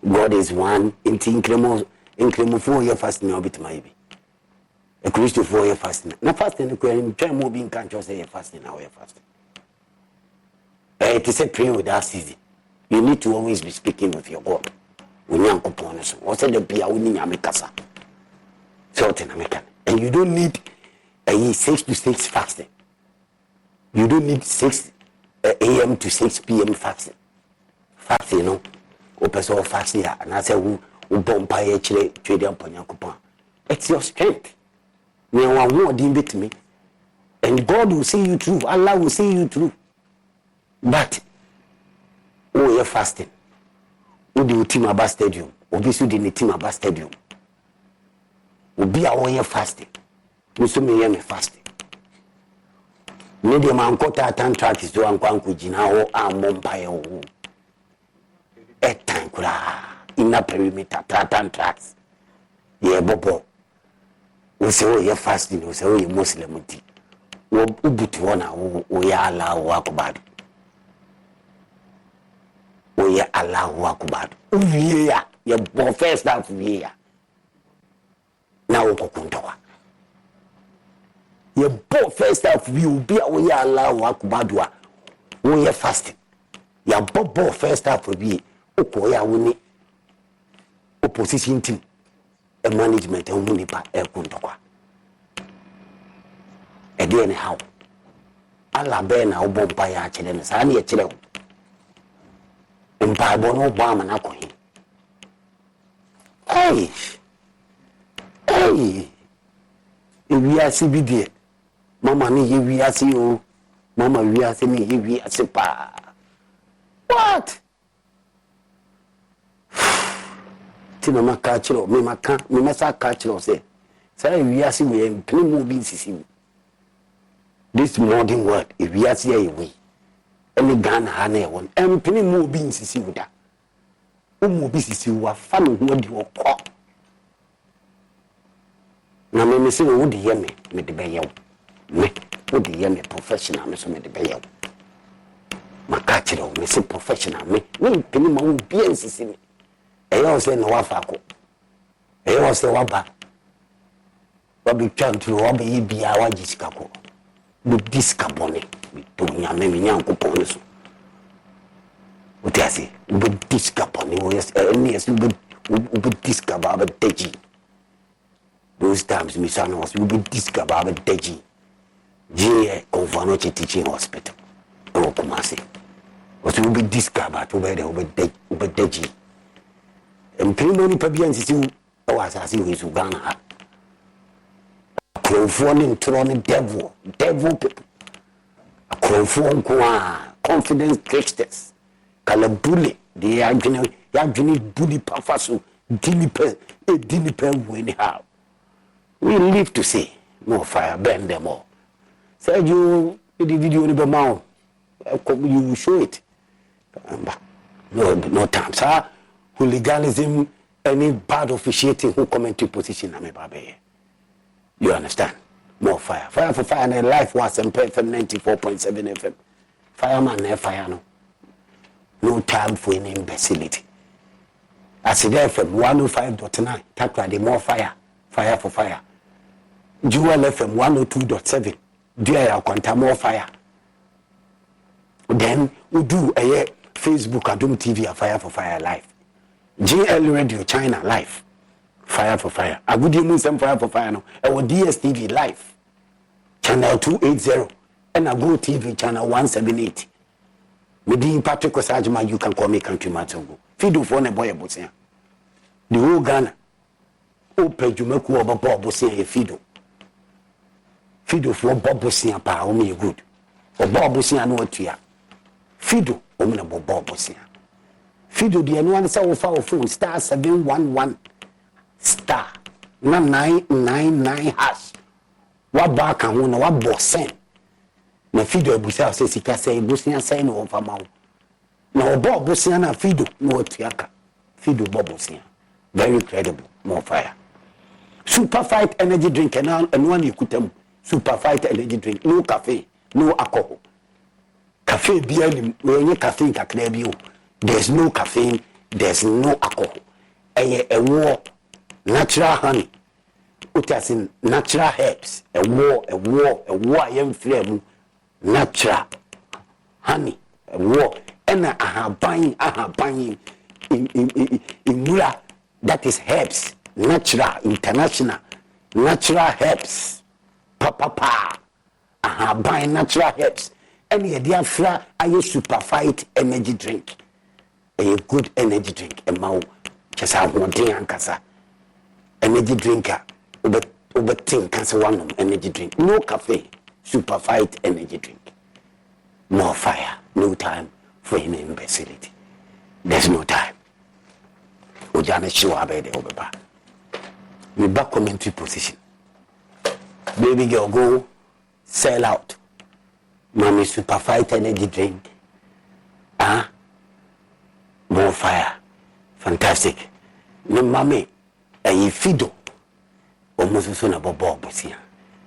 God is one. Incremo 4 year fasting now bit maybe. A Christian 4 year fasting. Now fasting the try more being can't just say fasting now you're fasting. It is a prayer with that season. You need to always be speaking with your God. When you're upon us, what's the Pia winning Amikasa? And you don't need a 6 to 6 fasting. You don't need 6 a.m. to 6 p.m. fasting. Fasting, you know, open fasting, and I say, who bumpire trade upon your coupon. It's your strength. You are more deemed to me. And God will see you through. Allah will see you through. But, oh, you're fasting. Who do you team about stadium? Obviously, you didn't team about stadium. Will be a 1 year fasting. You saw me hear fasting. Medium and quarter time track is doing Quankujina or Mompire. A time in a perimeter, tartan tracks. Yeah, Bobo. We say, oh, you're fasting, we say, oh, you're Muslim. We put one hour, we are allowed walk about. We are allowed walk about. Yeah, you're first half of the year. Now, Okuntawa. Your both first half will be we are allowed walk about. We are fasting. Your both first half will be Okoya winning opposition team. A management and Munipa Kuntawa. Again, how? Allah Ben, our Bompire children, Sani a children. Empire Bono Bam and Akohi. Hey, if we are CBD, Mamma, we are see you, Mamma, we are seeing me, we are sepa. What? Tinama catcher, me must catch or say, say, we are seeing me, play moving see. This modern world, if we are seeing away, any gun, honey, one, and penny moving see with that. Umubisi you are fun what you call. Now, me say, would hear me, the bayo. Me, would hear me professional, Miss Medibayo. Macatro, me say professional, me, penny mon bien sissy. I also know Wafaco. I also wabba. Bobby trying to rob ye be our Giscaco. With this carbonic, with doing a many young coupons. What I say, with this carbonic, yes, with this carbab deji. Those times, Miss Anna was with this carbab deji. G. Convanoche teaching hospital. Oh, Kumasi. Was will be this carbab over deji. And Primoni Pabians you, oh, as I see with Uganda. Conforming throne devil people. A conform confidence Christians. Calabully, the Agni bully Pafasu, Diniper anyhow. We live to see more fire, burn them all. Said you, the video in the mouth, you will show it. No time, sir. Hooliganism, any bad officiating who come into position, I'm a baby. You understand? More fire. Fire for fire, and life was FM 94.7 FM. Fireman, fire no. No time for any imbecility. I see there FM 105.9. Takra the more fire. Fire for fire. Jewel FM 102.7. There I contain more fire. Then we do a Facebook Adum TV a fire for fire live. GL Radio China live. Fire for fire. A good evening, some fire for fire no. Our DSTV live. Channel 280. And a Go TV channel 178. Within Patrick Osajima, you can call me country Matongo. Fido for a boy Bosia. The whole Ghana. Ope Jumeku over Bob Bosia Fido. Fido for Bob Bosia pa only good. Or Bob Bosia no tia. Fido, omenable Bob Bosia. Fido the anyone saw our phone star 711 star 999 hash. What back and one what boss send. Na Fido Busia says he can say Bosia say no over mouth. Now Bob Bosia na Fido no tiaka. Fido Bob Bosia. Very credible, more fire. Super fight energy drink and one you could tell super fight energy drink, no cafe, no alcohol. Cafe beer when you caffeine kakrebio. There's no caffeine there's no alcohol. A war, natural honey. It has in natural herbs. A war, I am free. Natural honey, a war. And I have buying in Mula. That is herbs, natural, international, natural herbs. Papa, I have buying natural herbs. And the dear fra, I use superfied energy drink. A good energy drink. A mau, just have one thing and casa. Energy drinker, over think cancer one energy drink. No cafe, superfied energy drink. No fire, no time for any imbecility. There's no time. Ojana show about the Obeba. We back commentary position. Baby girl, go sell out. Mommy superfight energy drink. More fire. Fantastic. No mommy, a fido. Almost soon about Bob.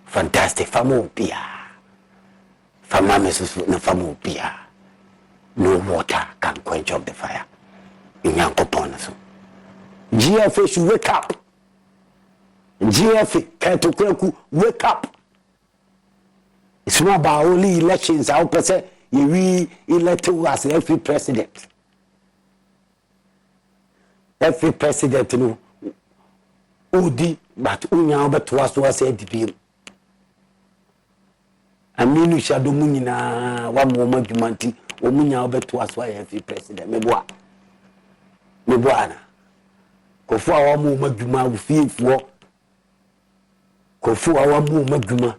Fantastic. Famo pia. Famame no famo pia. No water can quench up the fire. In Yanko Ponaso. GFA should wake up. GFA, Katoku, wake up. It's not about only elections. I'll say you re-elect as every president. Every president, you know, Udi, but Unya, but was said to be. I mean, you shall do Munina, one moment, you manti, or Munya, but was why every president. Meboa. Kofu awa mu madwuma ufiefo kofu awa mu madwuma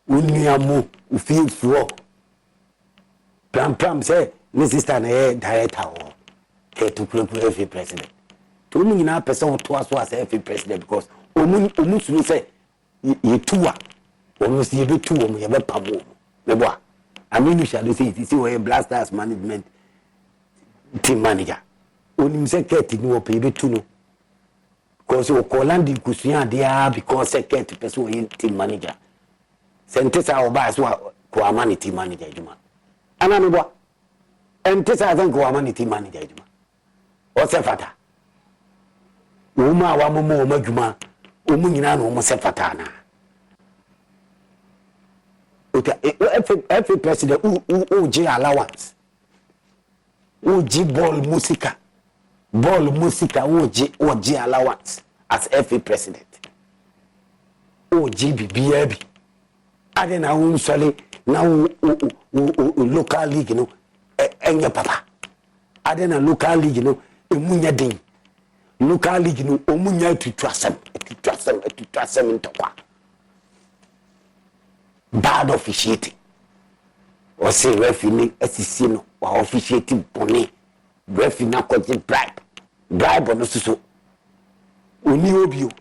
uniamu ufiefo pram say ne sister na director ho to kure every president to mu nyina person to aso as every president because omu suru say yetua omu si yebetu omu yebepamo mebo aminu shall say it is we blasters management team manager onim secretary ni wo pay betu no because o kolandi kusuya dia because secretary person we team manager sentesa oba so ko amani team manager ejuma ana no bo entesa zan ko amani team manager ejuma o se fata wo ma wa mo madwuma o mu nyina no mo se fata na every president who G allowance who G ball musica OG allowance as every president. OG BBB. I don't know sorry now local league, you know, enya papa. I don't know local league, you know, emunya ding. Local league, you know, omunya to trust them into kwa. Bad officiating. Or say referee SEC no or officiating bone. Referee na kwaje bribe on so oni obio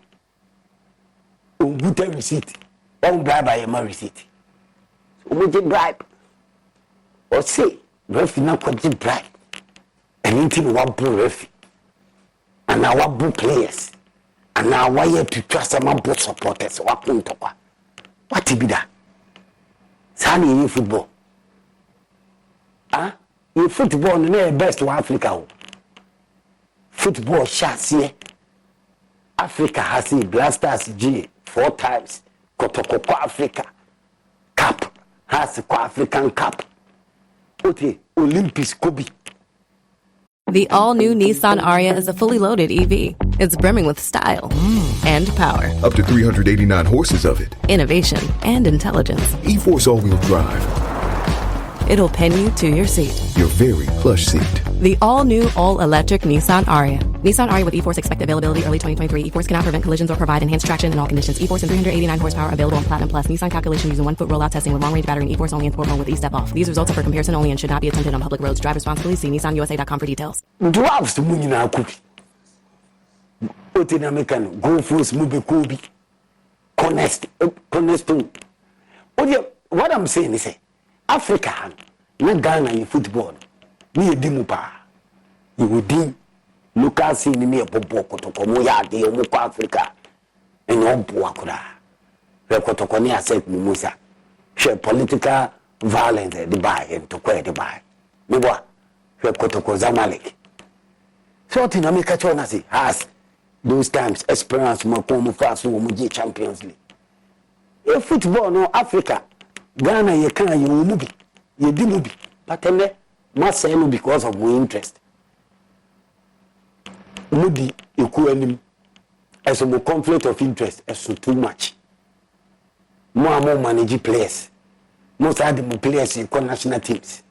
on buta receipt on bribe by a receipt so we did bribe or say referee na kwaje bribe anything one blue referee and our blue players and now why you to trust some both supporters what point what be that sani in football in football no best to Africa. Football shots here. Africa has a blasters G 4 times. Kotoko Africa Cup has the African Cup. Okay, Olympics Kobe. The all-new Nissan Ariya is a fully loaded EV. It's brimming with style and power. Up to 389 horses of it. Innovation and intelligence. E-Force all-wheel drive. It'll pin you to your seat. Your very plush seat. The all-new, all-electric Nissan Ariya. Nissan Ariya with E-Force expected availability early 2023. E-Force cannot prevent collisions or provide enhanced traction in all conditions. E-Force and 389 horsepower available on Platinum Plus. Nissan calculation using 1-foot rollout testing with long-range battery and E-Force only in sport mode with E-Step off. These results are for comparison only and should not be attempted on public roads. Drive responsibly. See nissanusa.com for details. Dwarfs munina kupi. Ote na mekan go force mube kobi. Cornerstone. What I'm saying is Africa na Ghana in football. Ni edimu pa. You would local scene ni ebobo kotoko mo ya de mo kwa Africa. En obo akura. Re kotoko ni asset mu musa. She political violence the buy and to kwa the buy. Me bo re kotoko Zamalek. So in America China say has those times experience more come fast wo mo Champions League. If football no Africa Ghana ye kan ye wo bi ye di mu bi but ene ma say no because of my interest. Mudi eku anim as a conflict of interest is so too much. More manage players. Most of the players in national teams.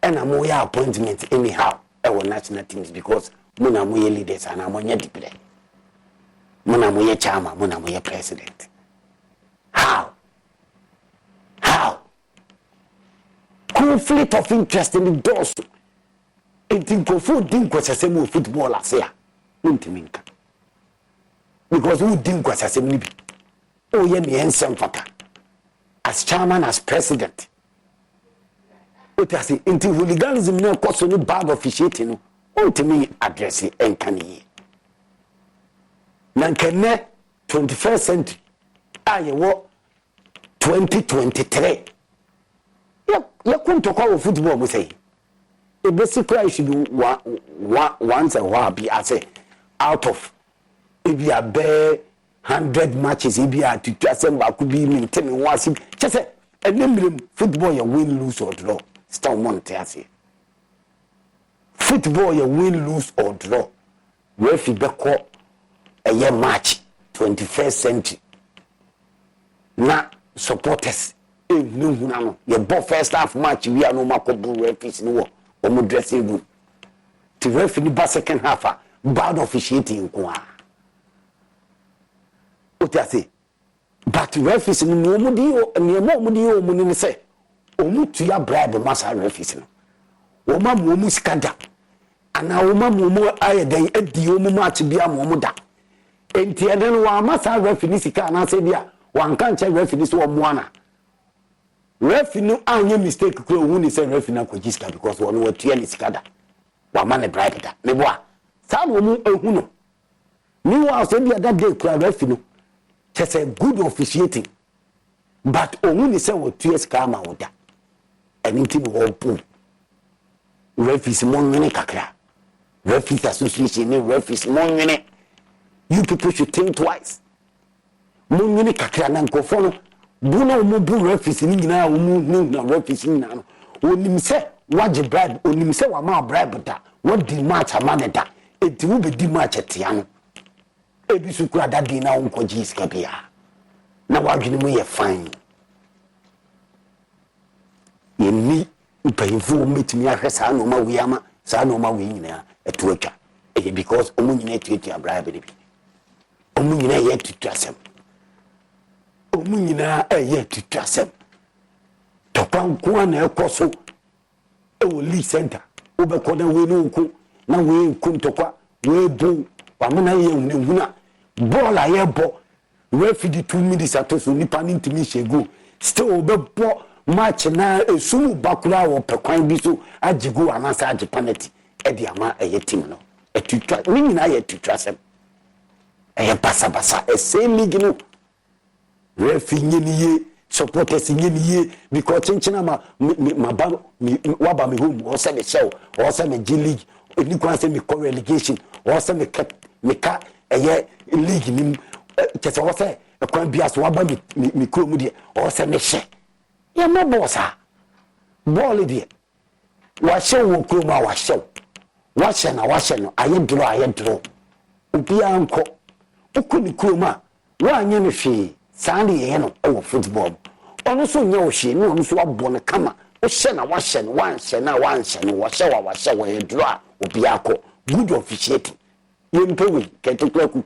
And I'm more appointment anyhow our national teams because muna moye leaders and I'm moye player. Muna moye chairman, muna moye president. How? Conflict of interest in the doors. It food didn't was a same football as here. Because who didn't was a same. Oh, yeah, me and some fata. As chairman, as president. What I say, into hooliganism, no cause any bad officiating. To me, address it and can ye. Nankene 21st century. I walk 2023. You come to call football, we say. The basic price should be once a while be as a out of if you are bare 100 matches, if you are to assemble could be maintaining once just a name football you win, lose or draw. Stop Monte. Football you win, lose or draw. Referee back a year match 21st century. Now supporters no your both first half match we are no mako referees no or dressing room. To referee the second half bad officiating kwa. What I say? But referees no mudio and your mudio munini say. Omu to ya bribe massa referees no. Oma mumu skanda. Ana oma mumu aye den edi omu match bia mumu da. Enti eden wa massa referees ka na say bia wan kan che referees wo muana. Referee no anye mistake kuro woni say referee na kojiska because one wa tua ni skada. Wa man bribe da. Me boa. Sa no mu ehu no. Ni wa say bia that day kuro referee no. Just a good officiating. But only say what 2 years come out. Anything will pull. Referees more many kakra. Referees association, referees more many. You people should think twice. More many kakra nan kofono. Buno mubu referees ni na umu na referees ni na. Onim say waje bribe, onim say wa ma bribe da. What the match amane da. It will be the match etiano. Ebi sukura da di na unko jiska bia. Na wadwene mu ye fine. Ye ni upayifo metimi ahwesa no ma wi ama sa no ma wi nyina etuatwa. Because omu nyina etuatwa bribe bi. Omu nyina ye tutuasem. Omu nyina ye tutuasem. Topan ko na ekoso e wo league center. Obekọ na we no nko na we kuntokwa we bu wamena ye hunhuna ball ayebo referee di 2 minutes atoso nipa ni ntimi shegu still obebo match na esumu bakura wo pekwan bi so ajigo anasa agi penalty e di ama eye team no etutwa ni na ye tutwa sem eye basa e same league no referee nyeniye supporters nyeniye because chinchina ma waba me home o se me show o se me G league ni kwa se me relegation o se me ka eye league ni kese o se kwan bias waba mi kromu de o se me hye ya ma bossa ball de wa hye wo kromu a wa hye no aye draw obi anko ukuni kromu a wa anye no hwe sande ye no o football ono so nya o hwe no ono so abo ne kama o hye na wa hye no wa hye na wa hye no wa hye wa draw obi akọ good officiating yempewe ketekwaku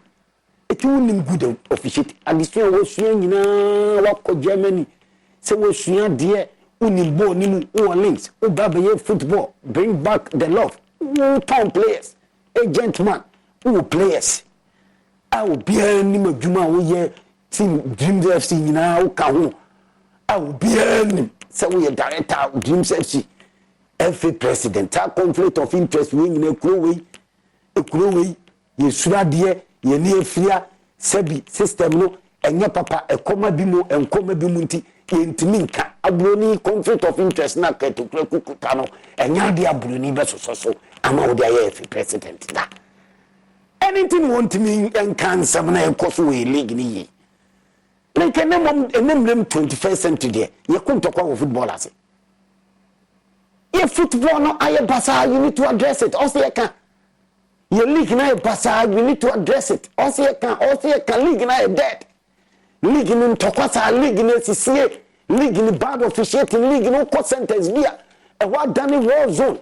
eti wonim good officiating adisua wo sua nyina wakọ Germany se wo sua de unim ball ni mu links o baba ye football bring back the love town players agent man players awo bia ni madwuma wo ye team Dreams FC nyina wo ka ho awo bia ni se wo ye director Dreams FC every president a conflict of interest we nyina ekuro we ye surade ye ni efia sebi system no enye papa ekoma bi mu enkoma bi mu nti ye ntimi nka abroni conflict of interest na ketukura kukuta no enya de abroni be sososo ama wo dia ye president da anything want me and can some na cause we league ni like them 21st century there you come to call footballers if football no aye basa you need to address it also you can your league na basa you need to address it also you can league na dead league no tokwasa league na sisie league ni bad officiating league no court sentence bia e wa dane war zone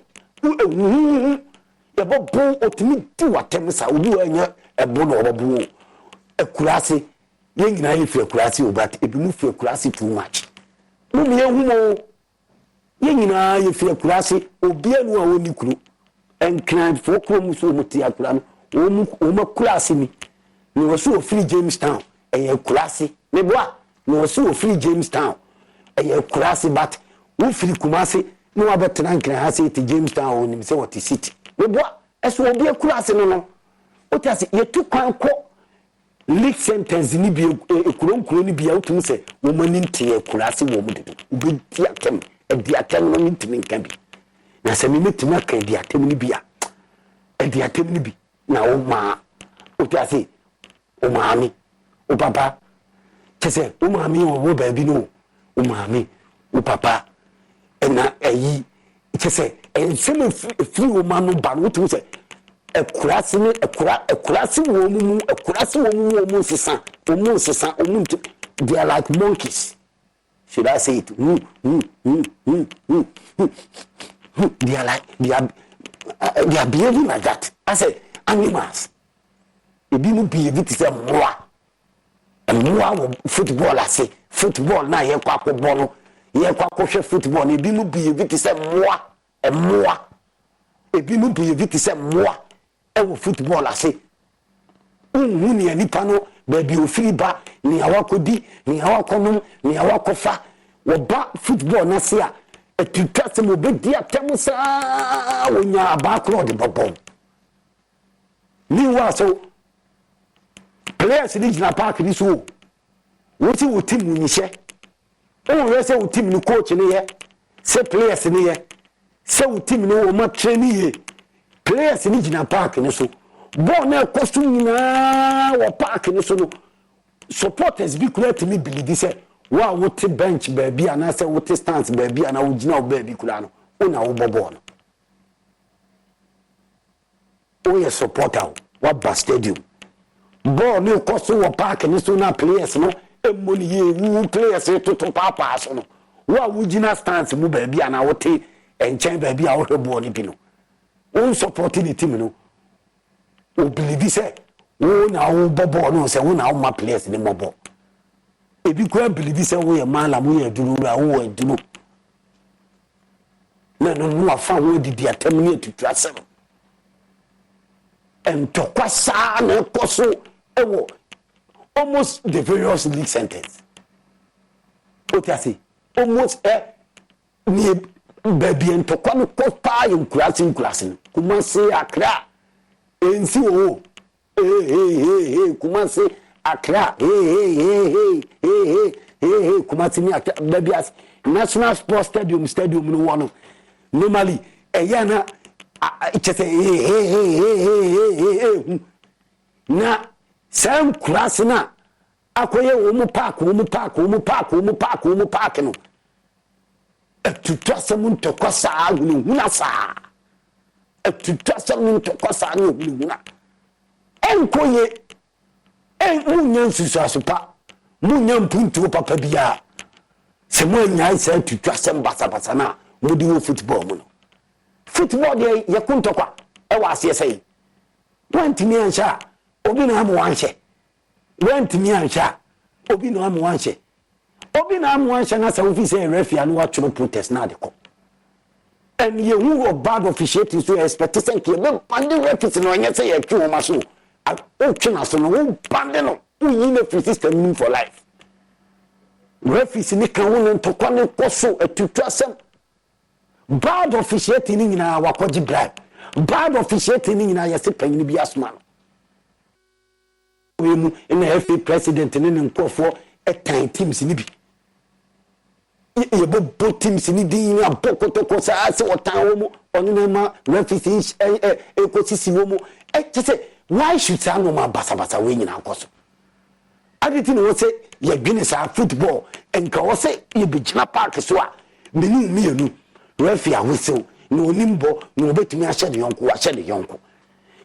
ya bobo otimi ti watem sa obi anya ebo no obo akurase yengina yefi akurase obat ebi mu fi akurase too much no me ehumo yengina yefi akurase obi anu a woni kuru enkran fo kuro mu so muti akura no o makurase ni wo so free Jamestown akurase me boa wo so free Jamestown akurase but wo free Kumasi no abetena nkran ha say ti Jamestown onim say what city we boa eso obi akurase no oti ase yetu kwan ko league sentence ni bi ekuro ni bi awtum se wo mani ntie akurase wo mudedo obi ti atem edi atem no ntimi nkan bi na se me metima kan edi atem ni bi a edi atem ni bi na wo ma oti ase o maami o papa kese o maami wo ba bi no o maami o papa na ayi kese ensem free wo ma no ba no tu se ekurase ni ekurase wo mu ekurase wo mu sisa they are like monkeys, should I say it? They are behaving like that. I say animals ebi no behave to say moa football I say football na ye kwa ball no ye kwa hwe football ebi no behave to say moa ebi no behave to say moa ewo football ase ni anipa no baby ofiri ba ni awakodi ni awakonom ni awakofa wo ba football na se a etutase mo bedi atem sa wonya abakro de bobom ni wa so players ni jina park ni so wo ti wo team ni hye o we se wo team ni coach ni ye se players ni ye se wo team ni wo ma train ye players ni jina park ni so ball na costume nyina wo park ni so no supporters bi kura timi believe say wa wo te bench baby ana say wo te stance baby ana wo jina wo baby kura no ona wo bobo no o ye supporter wa ba stadium ball na costume wo park ni so na players no emoni ye wu players to papa so no wa wo jina stance mu baby ana wo te enchen baby a wo hwebo ni bi no o support the team no o believe say wo na wo bobo no say wo na wo ma players ni mobo ebi kwa believe say wo ye mala mo ye duru ra wo aduru na no afa wo didi atam ni atutu asem entokwa na koso ewo almost the various league sentence o ti ase almost ni baby entokwa no kopa yin kurasi kuma se akra ensi wo kuma se akra kuma se ni akra baby as national sports stadium no one normally yana chese na sam kurasi na akoye wo mu park no tutwasem ntokwasa agunu hunasa tutwasem ntokwasa agunu huna enkoye munya nsusu asopa munya mpuntu papa bia se mo nya isa tutwasem basa na mudi wo football mu no football de yakuntokwa e wase sei wantimi ansha obi na amu anhye wantimi ansha obi na amu anhye obi na amu ansha na sa ofi say referee anu wa tro protest na de ko and you who bad officiating so expect say ke be bande referee no anya say yatwi o maso o twina so no wo bande no wo yin na free system for life referee ni kan won ntokwa ne koso atutwasem bad officiating ni na wakoji bribe bad officiating ni na yase panyin bi asma we mu na FA president ni nkofo etan teams ni bi ye bo teams ni din na bokotoko sa ase otan wo mu onema refugees ecosystem mo just say why should say no ma basa we nyina akoso aditi no say ye gwene sa football enka wo say ye bigina park so a menu mienu referee awesew no nimbo no betumi ahye de yonko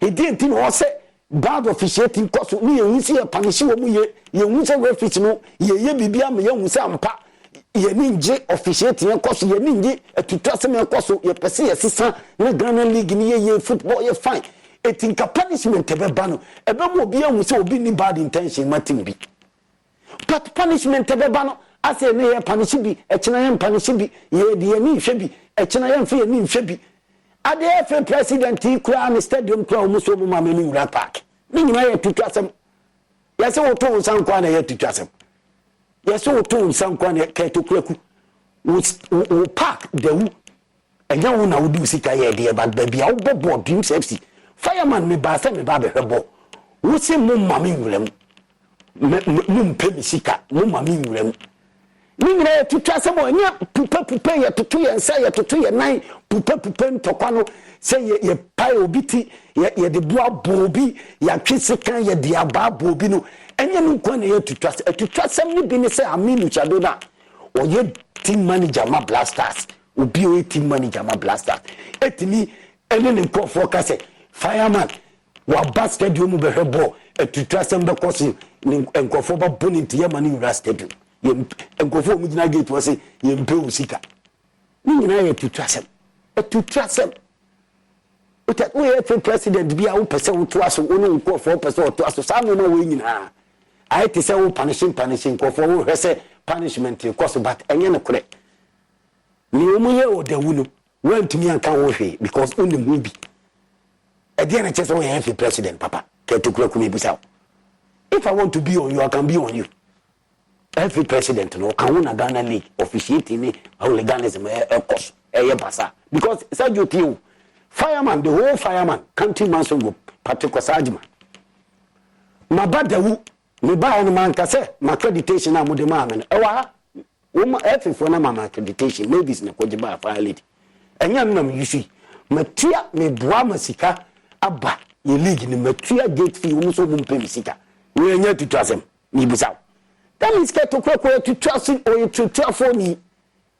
e di enti no say bad officiating koso ni ye hunsi ye panishi wo mu ye hunse referee no ye bibia me ye hunse ampa ye ninje officiating koso ye ninje etutwasem koso ye pese ye sisa na Ghana league ni ye football ye fine etinka punishment ebeba no ebemu obi ehunse obi ni bad intention matim bi but punishment ebeba no ase ne ye punish bi echina ye punish bi ye de ni hwe bi echina ye mfe ni hwe bi ade FA president ikura ni stadium kura omuso mu ma meni wura park ni nyina ye tutwasem ye se woto nsankwa na ye tutwasem ye se woto nsankwa na ke tokuraku wo park de wu enya wo na wo di sika ye de ba bia wo bobo dreams FC fireman me ba se me ba be hwebo wo se mo ma me wura mu mpemi sika mo ma me wura mu ni nyina ye tutwasem enya pupa ye tutu ye nsa ye tutu ye nan pupa ntokwa no se ye pai obiti ye de boa bobi ya twisikan ye de aba bobi no enya no kwa na ye tutwasem ni bi ne se Aminu Chadona o ye team manager ma Blasters obi o team manager ma Blasters etimi ene ne nkofo ka se fireman wa basket yo mu be hwebo tutwasem be kosi nkofo ba boni nti ye mani ura stadium ye nkofo mu gina gate wo se ye mpe usika ni nyina ye tutwasem utat we FA president bia wo pese wo to aso wo nkofo pese wo to aso sa no we nyina I te say wo punishing nkofo wo hwese punishment cost but enye ne kure ni omu ye o de wunu wantumi anka wo hwe because only movie e dey na chese wo ye FA president papa ke to kura kuma bisa if I want to be on you I can be on you FA president no kan wo na Ghana league officiating ni hooliganism cost ye basa because Sergio Tio fireman the whole fireman country manson group particular sergeant mabadawu me ba no man ka se ma accreditation na mode ma me e wa wo ma FA na ma accreditation maybe is na ko jiba file enya no me yusu matia me boa masika aba ye league ni matia gate fee wo so bum pem sika we enya tutwasem ni busaw that means ke to kwekwe tutwase o tutwafo ni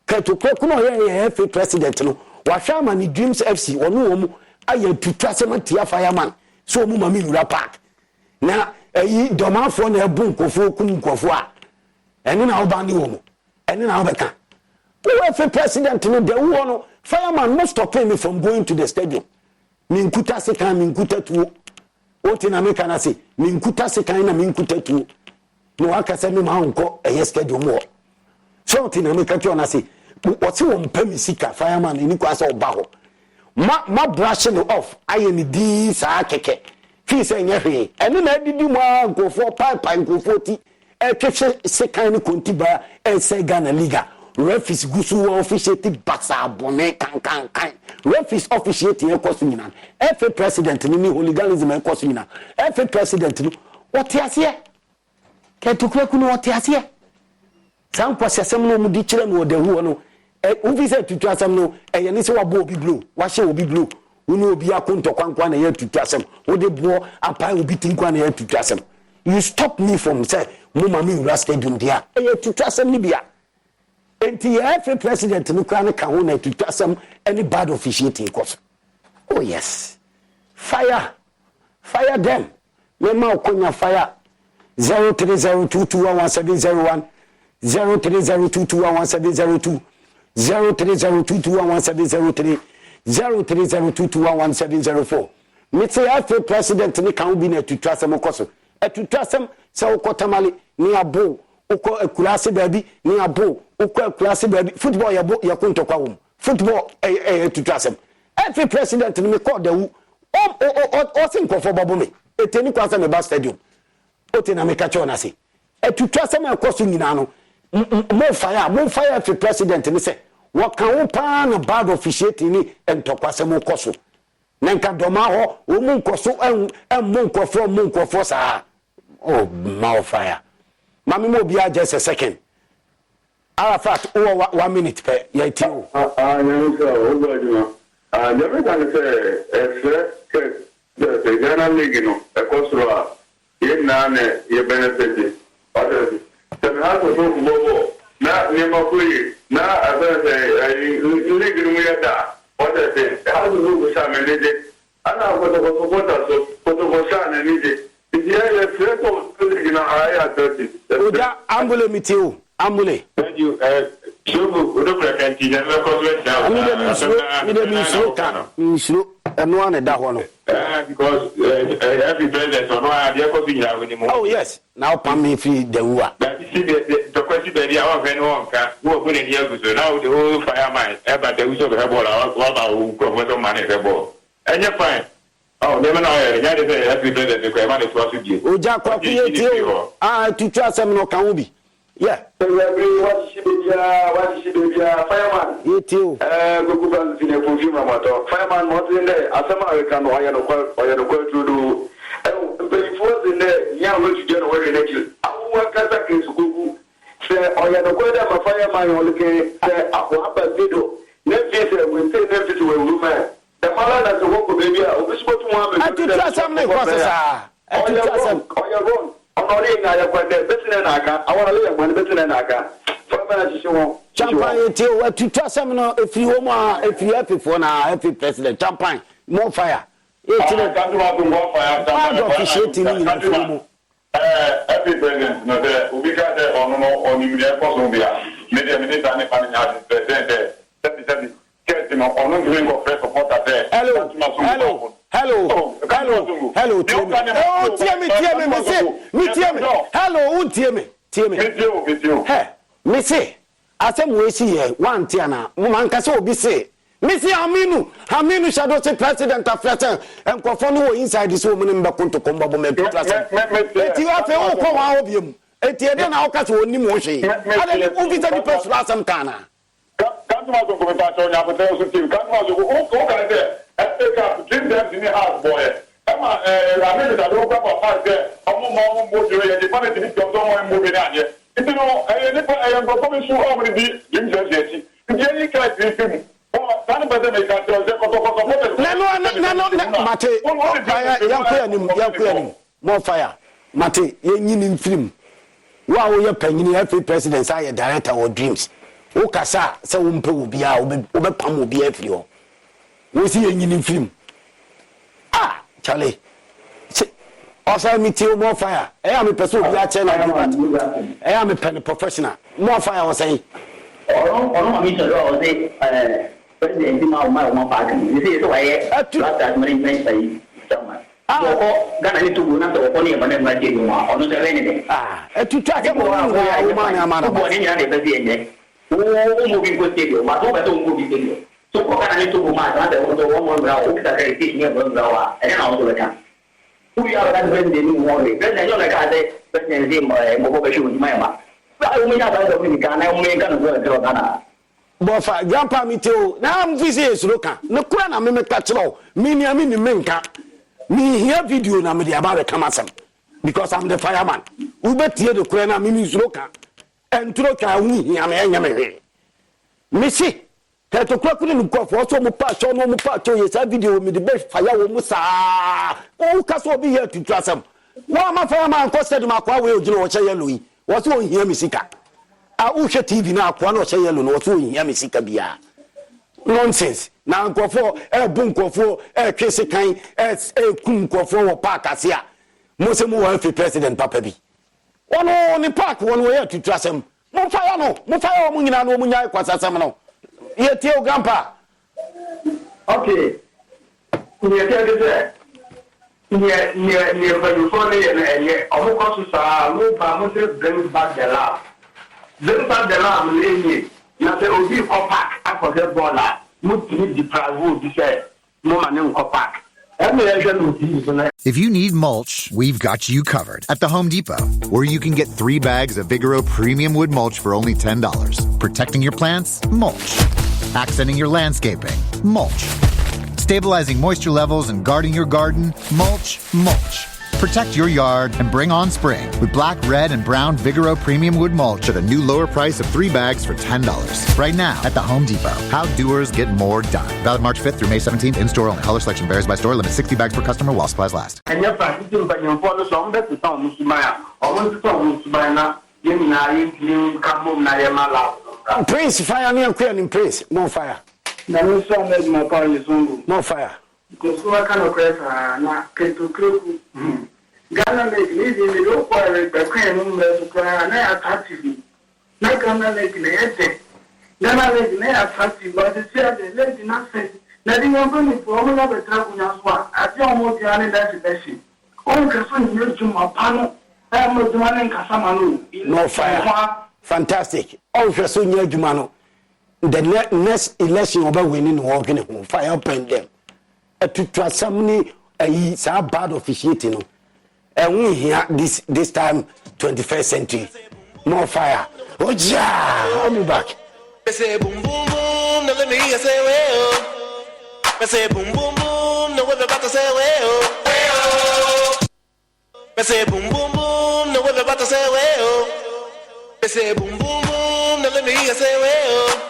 ke to kwekwe no ye FA president no wa hwama ni Dreams FC onu wo mu aye tutwase matia fireman so mu ma mi wura park na eyi domafo na ebu nkofo kum nkofo a ene na obani wo mu ene na obeka wo FA president no de wo no fireman must stop me from going to the stadium min kuta sekan min kuta tuo oti na meka na se min kuta sekan na min kuta tuo no aka se me ma nko eye stadium wo so oti na meka tio na se wo se wo mpami sika fireman ni kwa se oba ho ma brushing off aye ni di sa keke fi se nyehwe ene na didi mo nkofo pipe nkofo ti twehwe sekan ni kontiba se Ghana Liga refis gusu officiate basa abone kan refis officiate ekoso nyina FA president ni hooliganism ekoso nyina FA president no wote ase ke tukweku no wote ase san kwasesem no mu di kire no de hu no uvise tutwasem no eye ni se wabo obi blue wahye obi blue uni obi akonto kwankwa na ye tutwasem wo de bo apai obi tinkwa na ye tutwasem you stop me from say mama mi ura stadium dia eye tutwasem ni bia enti FA president no kwa na ka ho na tutwasem any bad officiating course oh yes fire them me ma okonya fire 0302211701 0302211702 0302211703 0302211704 mete FA president ni kan bi na tutwasem koso tutwasem se okotamale ni abo uko akulase baby ni abo uko akulase baby football yabo yakontokwa wom football tutwasem FA president ni me call da wu o sinkofo babo me eteni kwasa me ba stadium otena me kacho na se tutwasem akoso nyina no mo fire FA president ni se wakan wo pa na bad officiating ni entokwasem koso nanka doma ho wo mu nkoso mu nkofo sa oh my fire mami mo bia just a second Arafat 1 minute per ya ti o nyanka o gbaduma Never can say, the Ghana League, a cost you none, you benefit. Others, the house of Bobo, not near my free, now as I say, legal way at that. What I say, how to do with some energy. I know what the son and needed. If you have a threat of in a higher 30. Ambule mitio, ambule. Thank you. Because every president or no idea for being out anymore. Oh, yes. Now, Pammy free the war. The question that you have anyone can go put in here to now the whole fireman, but the use of her ball, what about money her ball. And you're fine. Oh, never know. Every president the money to you. Oh, Jack, to trust some no can be. Yeah. What she be fireman? You too. Go in a consumer motor. Fireman was in there. As American or I know to do. But it was in there. Young to generate energy. I want Kazakh to say, I had a good fireman on the game. Say, video. Never will say never to a woman. The man has to walk with baby. Which one? I did trust some processor. I did trust some. On your own. Champagne to trust some if you happy for now, happy president. Champagne, more fire. Happy president, no, there will be there on you there for Zambia. Maybe a minute and a president. Hello. Oh, tear me. Hello, tear me. Hey, me say, I said we see here one tiana. Woman can so be say. Me say Aminu shadow say president of Flatton and Kofano inside this woman in Bakunto Combo me. You have to come out of you. Etienne now catch one motion. I don't know if the person last some kana. Can't you commentate on your team? Can't you Africa, dream them in the house, boy. Emma, I mean, I don't have a part there. I'm more moving and the money to become someone moving on yet. If you know, I am performing so already, Jim Jesse. Jenny can't be him. Oh, none of them make that. No, more fire. Mate, you film. Wow, you're penny every president, I a director or dreams. Okasa, so will be out, will be every year. We see a new film. Ah, Charlie. Also, me tell more fire. I am a person who I am a pen professional. More fire, I was saying. Oh, Mr. President, my party. You see, so I that many men say, Ghana need to go not to only when I did more on the anything. Ah, to track a moving good video, but don't move video. So what can I do? My one more round, that I teach me about Zawa, and also the camp. We are that when they didn't want it. Then I know like I said, President Zim, mobile shoe with my mouth. I only have a Dominican, I only can go to Ghana. Bofa, Grandpa, me too. Now I'm busy, Loka. No crown, I'm a catch law. Me, Minka. Me here video, I'm the about the Kamasam. Because I'm the fireman. We bet here the crown, I'm in Loka. And to look at me, I'm Missy. That o'clock in the cough, also Mupacho, no Mupacho, yes, I video me the best fire Musa. Oh, Casso be here to trust him. Why my fireman costed my car will do what I Louis. What's all here, Missika? I wish a TV now, Quano say yellow, what's all here, Missika Bia. Nonsense. Now go for a boom for a case kind as a coon for park as here. Mosemu healthy president, Papabi. One only park one way to trust him. Mufaya no Munina no Munya Quasamano. Here, tell Grandpa. Okay. Near California and yet, of course, no promises brings back the love. Bring back the love, lady. Now, there will be a pack. I forget Bola. Move to the prize would be said. No man in pack. If you need mulch, we've got you covered at the Home Depot, where you can get 3 bags of Vigoro Premium Wood Mulch for only $10. Protecting your plants? Mulch. Accenting your landscaping? Mulch. Stabilizing moisture levels and guarding your garden? Mulch. Protect your yard and bring on spring with black, red, and brown Vigoro Premium Wood Mulch at a new lower price of 3 bags for $10. Right now at the Home Depot. How doers get more done. Valid March 5th through May 17th. In-store only. Color selection varies by store. Limit 60 bags per customer while supplies last. Praise fire near Queen in praise. More fire. More fire. Because I cannot press not to Ghana make me the low fire, the crane, and I attractive. Not Ghana make the head. Ghana make me attractive, but the chair, the lady nothing. Nothing I'm for another travel as well. I don't want the other that's the best. All Casson, you to my panel. I am not doing Casamano. No fire. Fantastic. All Casson, you Jumano. The next election over winning walking home. Fire up and them. To trust somebody is a bad officiating. And we here this time, 21st century. More fire. Oh, yeah. I'll be back. I say boom, boom, boom. Now let me hear say, well. I say boom, boom, boom. Now what about to say, well. I say boom, boom, boom. Now what about to say, well. I say boom, boom, boom. Now let me hear say, well.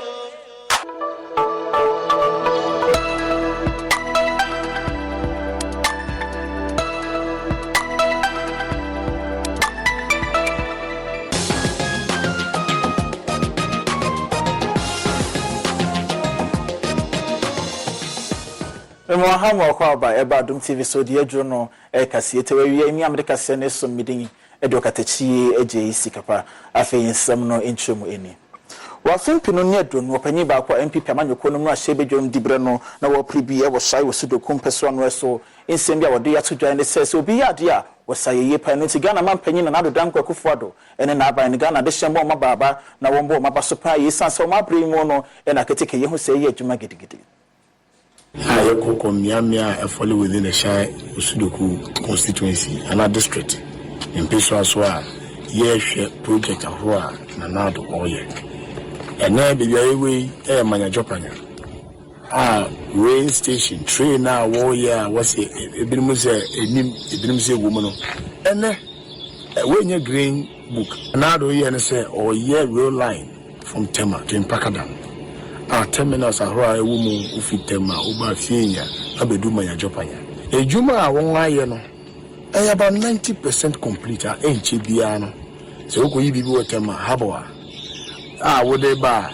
Mohammed Kwaba eba Dum TV so die adwo kasiete we mi America se ne so midin edokatachi eje sikapa afei nsam no enchemu eni wa fimpi no ne adwo no panyi ba kwa MPP amanyoko no mu ahye bedwom dibre no na wo pribi e wo shai wo sudokum peso no so nsem bia wo de yato dwan ne se obi yade a wo saye ye pa no ti Ghana man panyi na nado danko akufuado ene na aban Ghana de hyembo mababa na wo mbo maba so pa ye sanse o mabri mu no e na keteke ye hu se ye adwuma gidigidi. I Miamia follow within the Shire Usudoku constituency and a district in Pessoa, yes, project of Hoa, Nanado, or yet. And now be away, Mania Jopania. Rail station, train now, warrior, was a woman. And then, when you green book, another year and say, or year rail line from Tema to Impakadam. Terminals are where a woman who fit them over Finia, Abeduma Jopanya. A Juma won't lie, about 90% complete. Ain't Chibiano. So, could you be with them? Haboa? Would they buy?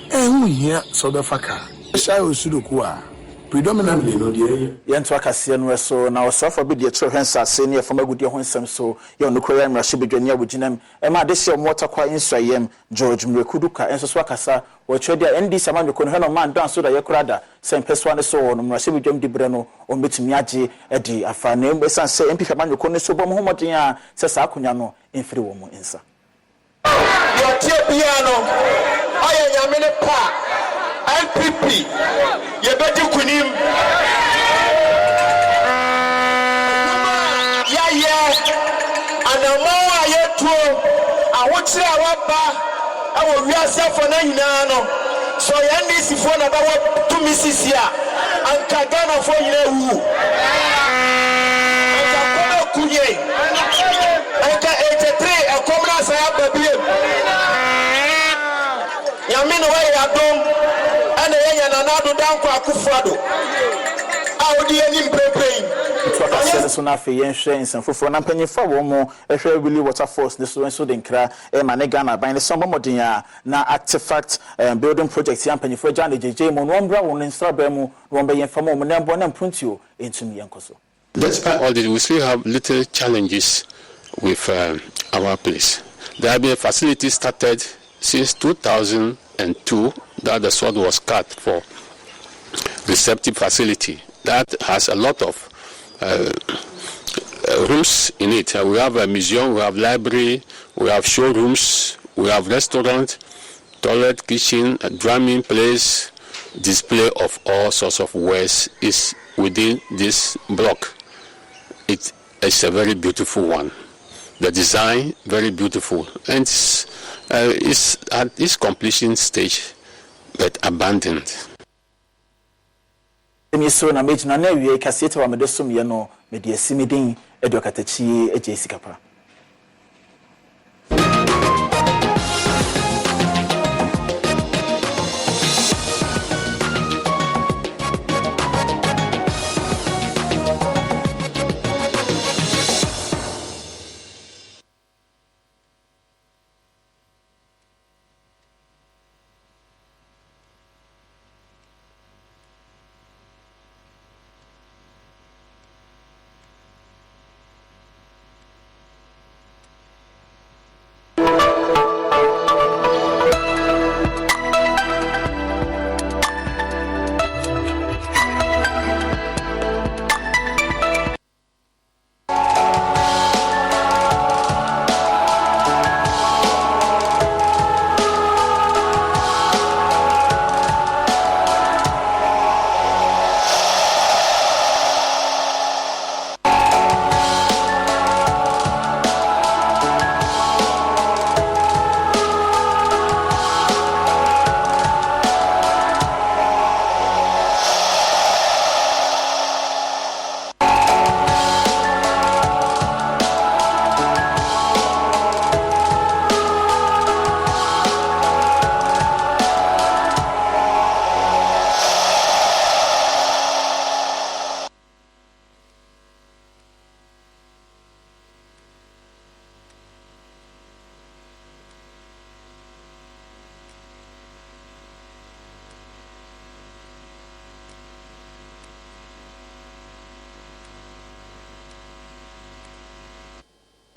And we here, so the Faka. Shai Sudukua. Predominantly, no dear. Yanto Cassian so now suffer be the children senior from a good year so you're no Korean Rashibi Junior with Jinem, Emma this year water quite in Swayem, George Mrekuduka, and Swakasa, or Tredia, and this amount you can have a man down so that Yakrada, Saint Peswan so on Rashibi Jim Di Breno, or Mitimiaji, Eddie, a fan name, but some say MP Kaman, you couldn't so bomb homotia, says Akunyano, in free woman insa. Your piano, I am in a park. LPP, you better kunim. Yeah, and the more I get to, I want to say, I will be a self for 9 no. So, I need to phone about 2 Mrs. here and Kagana for you. And I come to you. And 83, a commerce I have the beer. Yamin away at home. And another down kwa kufado. How do you prepare? So now for insurance and for an penny for one more, if you really water force, this one so then cry, Manegana by the summer modina, now artifact building projects, young penny for Johnny J. Monroe, one in Strawberry, one by for moment, and one and print you into me, Uncle. Despite all this, we still have little challenges with our place. There have been facilities started since 2002 that the sword was cut for receptive facility. That has a lot of rooms in it. We have a museum, we have library, we have showrooms, we have restaurant, toilet, kitchen, a drumming place, display of all sorts of wares is within this block. It is a very beautiful one. The design, very beautiful. And it's at its completion stage, but abandoned. So na meji na na wie kasete wa medesum ye no me de simidin edokatachi eje sikapa.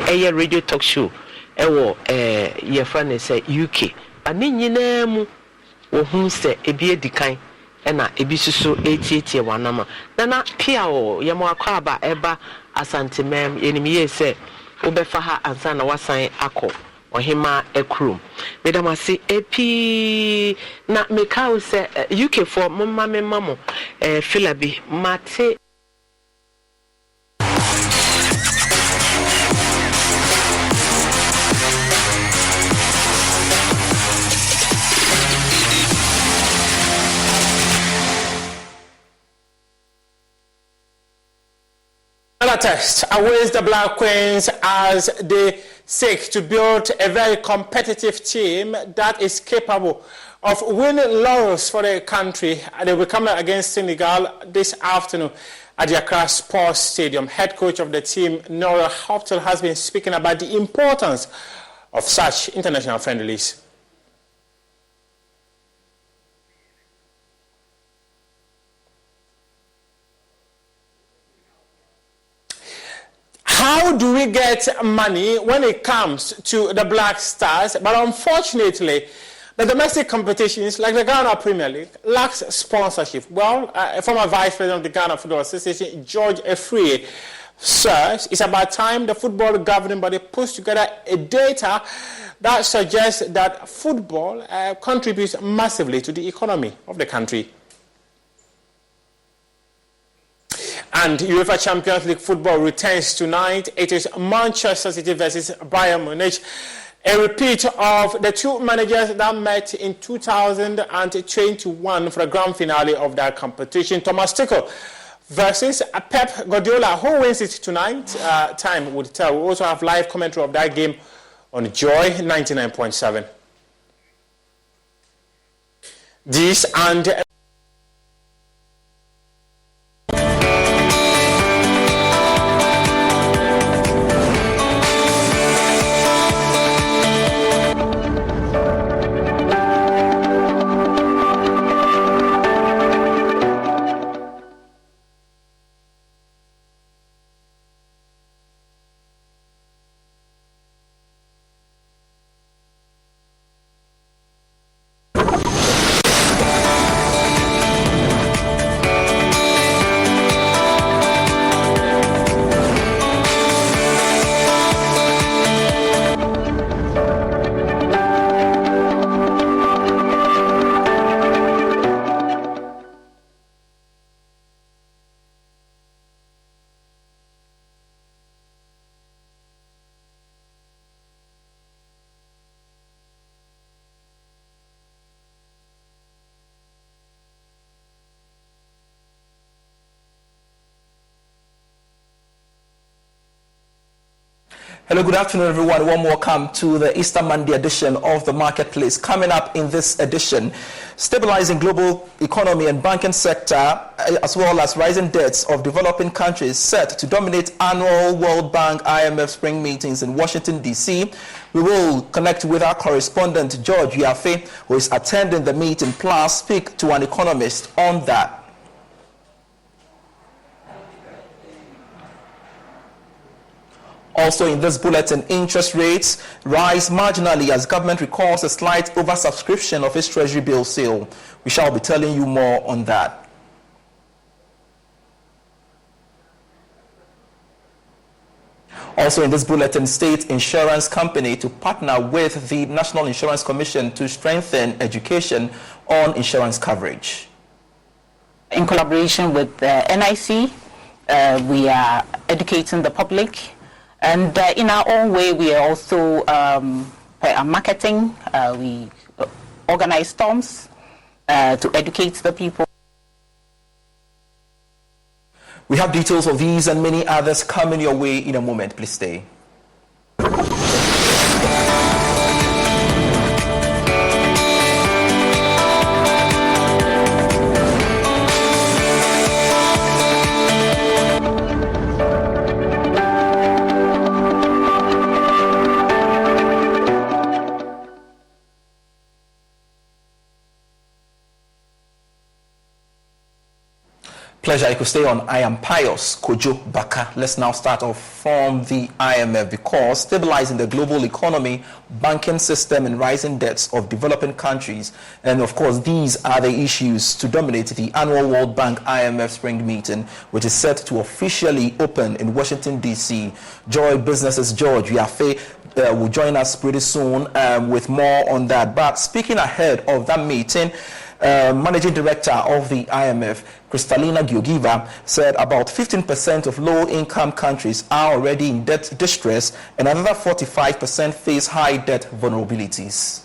A radio talk show your friend say UK ani nyina mu wo hu se ebi edikan na ebi susu etietie wanama na pia o ye mo akwa aba eba asantemem enimiye se obefa ha ansa na wasan akọ ohima ekrum medamase epi na mekau se UK for mama memamo filabi mate. Another test awaits the Black Queens as they seek to build a very competitive team that is capable of winning laurels for the country. They will come against Senegal this afternoon at the Accra Sports Stadium. Head coach of the team, Nora Hoptel, has been speaking about the importance of such international friendlies. How do we get money when it comes to the Black Stars? But unfortunately, the domestic competitions like the Ghana Premier League lacks sponsorship. Well, former Vice President of the Ghana Football Association, George Efrie, says it's about time the football governing body puts together a data that suggests that football contributes massively to the economy of the country. And UEFA Champions League football returns tonight. It is Manchester City versus Bayern Munich, a repeat of the two managers that met in 2021 for the grand finale of that competition. Thomas Tuchel versus Pep Guardiola. Who wins it tonight? Time would tell. We also have live commentary of that game on Joy 99.7. This and Hello, good afternoon, everyone. Warm welcome to the Easter Monday edition of the Marketplace. Coming up in this edition, stabilizing global economy and banking sector, as well as rising debts of developing countries set to dominate annual World Bank IMF spring meetings in Washington, D.C. We will connect with our correspondent, George Yafe, who is attending the meeting, plus speak to an economist on that. Also in this bulletin, interest rates rise marginally as government recalls a slight oversubscription of its treasury bill sale. We shall be telling you more on that. Also in this bulletin, state insurance company to partner with the National Insurance Commission to strengthen education on insurance coverage. In collaboration with NIC, we are educating the public. And in our own way, we are also marketing. We organize storms to educate the people. We have details of these and many others coming your way in a moment. Please stay. Pleasure, you could stay on. I am Pius Kojo Baka. Let's now start off from the IMF, because stabilizing the global economy, banking system, and rising debts of developing countries. And of course, these are the issues to dominate the annual World Bank IMF spring meeting, which is set to officially open in Washington, D.C. Joy Business's George Yafe will join us pretty soon with more on that. But speaking ahead of that meeting, Managing Director of the IMF, Kristalina Georgieva, said about 15% of low-income countries are already in debt distress, and another 45% face high debt vulnerabilities.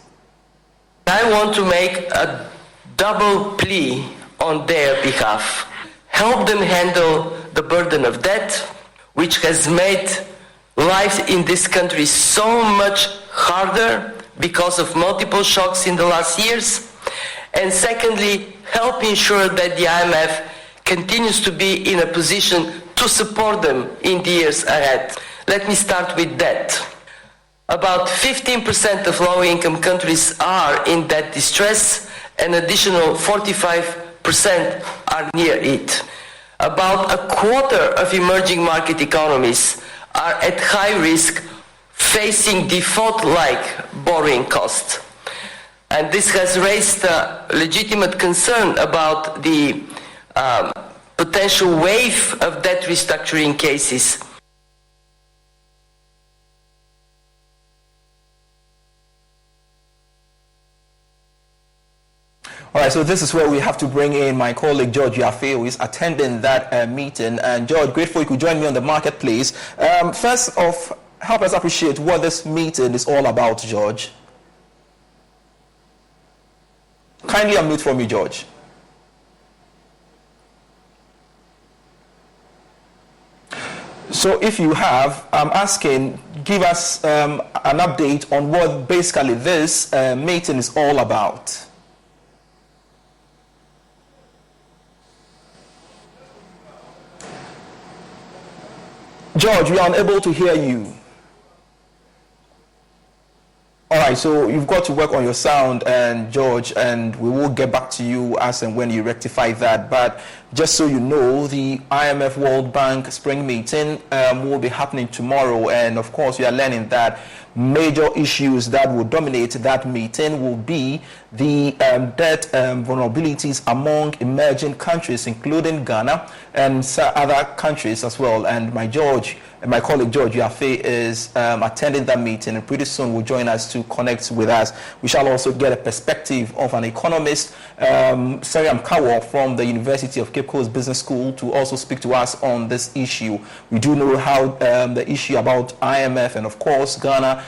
I want to make a double plea on their behalf. Help them handle the burden of debt, which has made life in this country so much harder because of multiple shocks in the last years. And secondly, help ensure that the IMF continues to be in a position to support them in the years ahead. Let me start with debt. About 15% of low-income countries are in debt distress, an additional 45% are near it. About a quarter of emerging market economies are at high risk, facing default-like borrowing costs. And this has raised a legitimate concern about the potential wave of debt restructuring cases. All right, so this is where we have to bring in my colleague George Yafe, who is attending that meeting. And George, grateful you could join me on the Marketplace. First off, help us appreciate what this meeting is all about, George. Kindly unmute for me, George. So if you have, I'm asking, give us an update on what basically this meeting is all about. George, we are unable to hear you. All right, so you've got to work on your sound, and George, and we will get back to you as and when you rectify that. But just so you know, the IMF World Bank spring meeting will be happening tomorrow, and of course, we are learning that major issues that will dominate that meeting will be the debt vulnerabilities among emerging countries, including Ghana and other countries as well. And my colleague George Yafe is attending that meeting, and pretty soon will join us to connect with us. We shall also get a perspective of an economist, Seriam Kawo from the University of Cape Coast Business School, to also speak to us on this issue. We do know how the issue about IMF and of course Ghana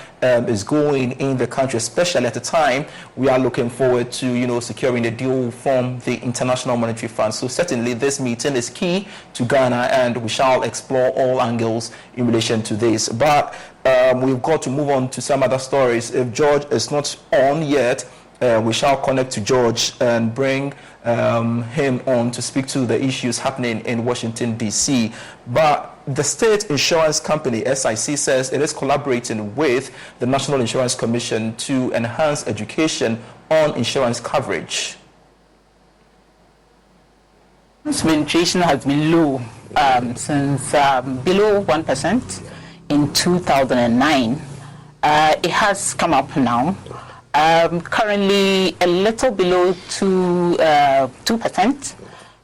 is going in the country, especially at the time we are looking forward to securing a deal from the International Monetary Fund. So certainly this meeting is key to Ghana, and we shall explore all angles in relation to this. But we've got to move on to some other stories. If George is not on yet, we shall connect to George and bring him on to speak to the issues happening in Washington, D.C. But the state insurance company, SIC, says it is collaborating with the National Insurance Commission to enhance education on insurance coverage. Penetration has been low since below 1% in 2009. It has come up now. Currently a little below 2%,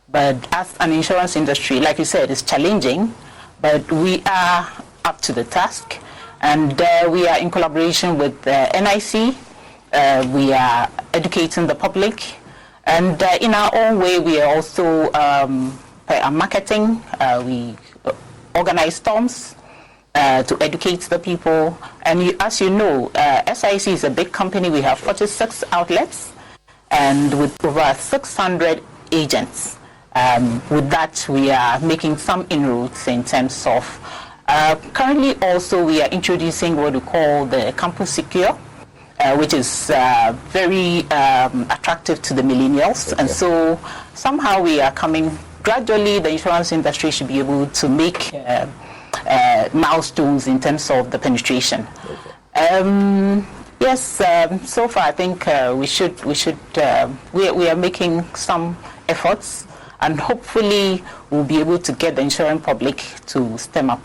but as an insurance industry, like you said, it's challenging, but we are up to the task, and we are in collaboration with NIC. We are educating the public, and in our own way we are also marketing. We organize storms to educate the people. And as you know, SIC is a big company. We have 46 outlets and with over 600 agents. With that, we are making some inroads in terms of currently also we are introducing what we call the Campus Secure, which is very attractive to the millennials. Okay. And so somehow we are coming gradually. The insurance industry should be able to make milestones in terms of the penetration. Okay. Yes, so far I think we are making some efforts, and hopefully we'll be able to get the insurance public to stem up.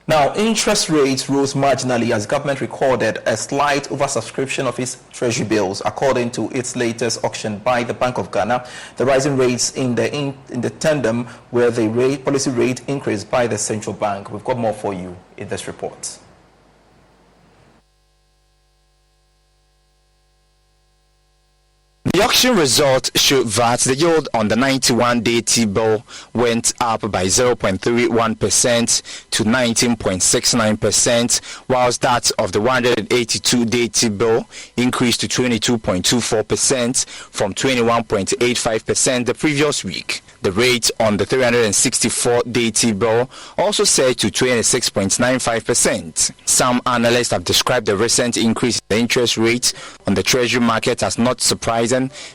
Now, interest rates rose marginally as government recorded a slight oversubscription of its treasury bills, according to its latest auction by the Bank of Ghana. The rising rates in the tandem were the policy rate increase by the central bank. We've got more for you in this report. The auction results show that the yield on the 91-day T-bill went up by 0.31% to 19.69%, whilst that of the 182-day T-bill increased to 22.24% from 21.85% the previous week. The rate on the 364-day T-bill also surged to 26.95%. Some analysts have described the recent increase in the interest rate on the treasury market as not surprising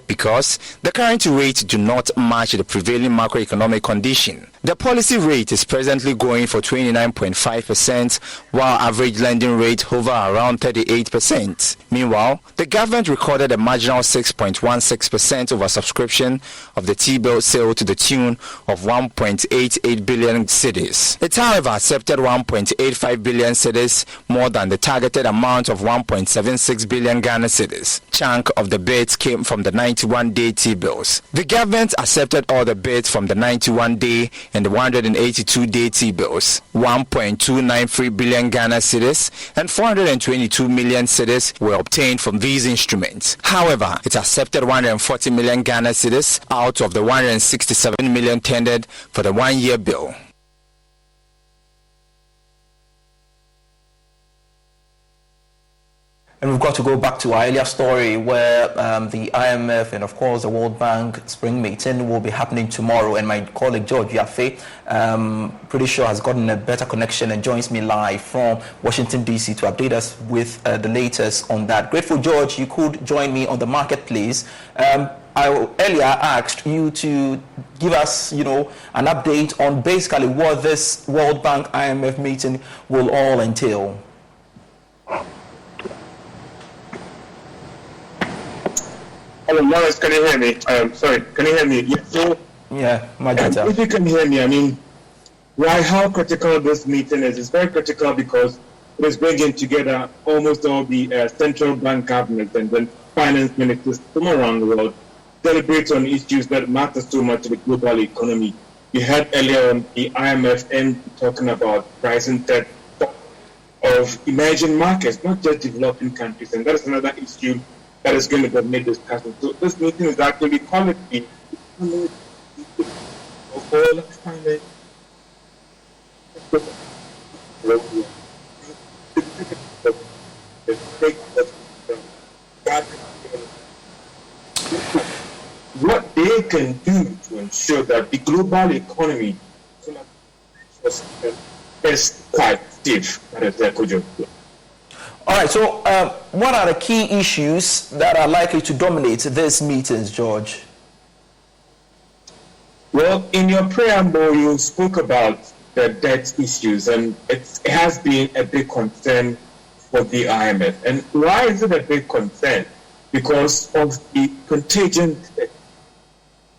because the current rates do not match the prevailing macroeconomic condition. The policy rate is presently going for 29.5%, while average lending rate hover around 38%. Meanwhile, the government recorded a marginal 6.16% oversubscription of the T-bill sale to the tune of 1.88 billion cedis. It, however, accepted 1.85 billion cedis, more than the targeted amount of 1.76 billion Ghana cedis. Chunk of the bids came from the 91-day T-bills. The government accepted all the bids from the 91-day and the 182-day T-bills. 1.293 billion Ghana cedis and 422 million cedis were obtained from these instruments. However, it accepted 140 million Ghana cedis out of the 167 million tendered for the one-year bill. And we've got to go back to our earlier story where the IMF and, of course, the World Bank spring meeting will be happening tomorrow. And my colleague, George Yaffe, pretty sure has gotten a better connection and joins me live from Washington, D.C. to update us with the latest on that. Grateful, George, you could join me on the marketplace. I earlier asked you to give us, an update on basically what this World Bank IMF meeting will all entail. Hello, Morris, can you hear me? Sorry, can you hear me? Yeah, my data. If you can hear me, why how critical this meeting is? It's very critical because it is bringing together almost all the central bank governments and then finance ministers from around the world, deliberate on issues that matter so much to the global economy. You heard earlier on the IMF talking about pricing debt of emerging markets, not just developing countries, and that is another issue that is going to dominate discussion. So this meeting is actually quality of all finance. what they can do to ensure that the global economy is quite stiff. That is their job. All right, so what are the key issues that are likely to dominate these meetings, George? Well, in your preamble, you spoke about the debt issues, and it has been a big concern for the IMF. And why is it a big concern? Because of the contagion.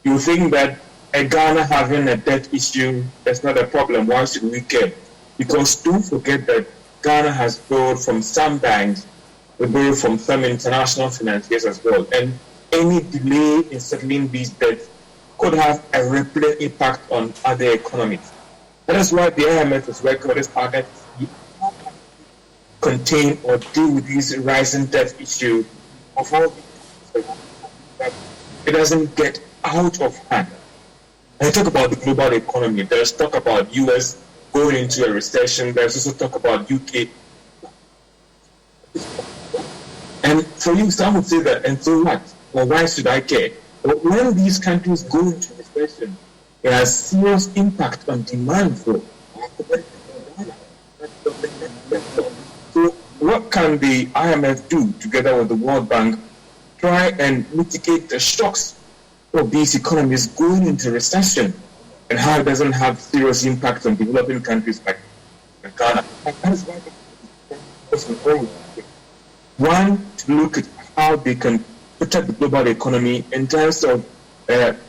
You think that Ghana having a debt issue is not a problem. Why should we care? Because don't forget that Ghana has borrowed from some banks, we borrowed from some international financiers as well. And any delay in settling these debts could have a ripple impact on other economies. That is why the IMF is working on this target to contain or deal with these rising debt issue of all that it doesn't get out of hand. When I talk about the global economy, there's talk about US going into a recession, there's also talk about UK. And for you, some would say that, and so what? Well, why should I care? But when these countries go into recession, it has serious impact on demand for. So what can the IMF do together with the World Bank? Try and mitigate the shocks of these economies going into recession and how it doesn't have serious impact on developing countries like Ghana. That is why one, to look at how they can protect the global economy in terms of